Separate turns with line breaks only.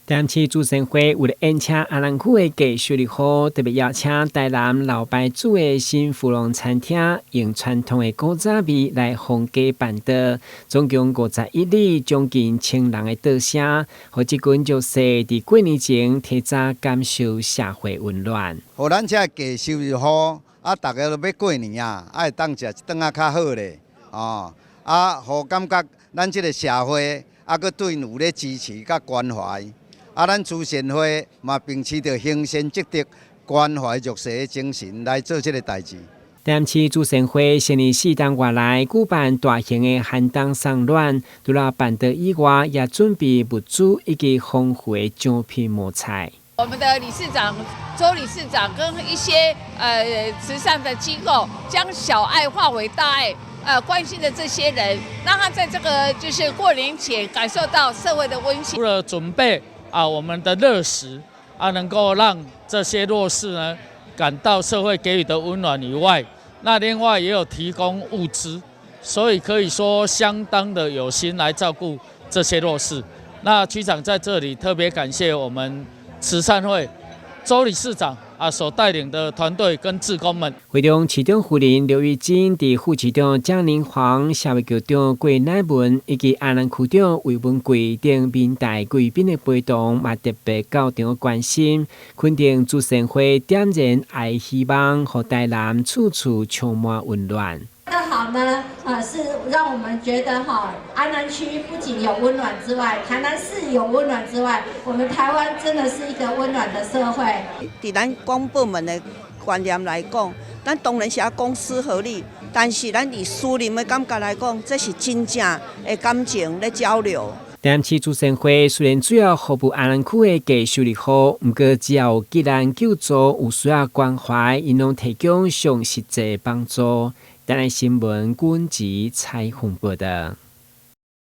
談起主生會為了迎接阿蘭區的藝術日好，特別邀請台南老牌主的新福隆餐廳，用傳統的古早味來烘雞辦桌，總共51里，將近1000人的桌聲，和這群就是佇過年前提早感受社會溫暖。
互咱這藝術日好，大家都要過年啊，會當食一頓較好咧，互感覺咱這個社會閣對有咧支持甲關懷。咱主善會嘛秉持着行善積德、關懷弱勢的精神來做這個代誌。
談起主善會新年4檔外來舉辦大型的寒冬送暖，除了辦桌以外，也準備物資以及豐富的獎品摸彩。
我們的理事長周理事長跟一些慈善的機構，將小愛化為大愛。關心的這些人，讓他在這個就是過年前感受到社會的溫馨。
除了準備我們的熱食能夠讓這些弱勢呢感到社會給予的溫暖以外，那另外也有提供物資，所以可以說相當的有心來照顧這些弱勢。那局長在這裡特別感謝我們慈善會周理事長所帶領的團隊跟志工們。
會中市長夫人劉玉珍、地副市長蔣寧煌、社會局長郭乃文以及阿蘭區長魏文貴等民代貴賓的陪同，嘛特別到場關心，肯定主善會點燃愛希望，和台南處處充滿溫暖。
更好呢，是讓我們覺得安南區不僅有溫暖之外，台南市有溫暖之外，我們台灣真的是一個溫暖的社會。
在咱公部門的觀念來講，咱當然是要公私合力，但是咱以私人的感覺來講，這是真正的感情的交流。
談起主善會雖然主要服務阿蘭區的藝術日好，不過只要有急難救助、有需要關懷，因攏提供上實際幫助。台南新聞軍籍採訪報道。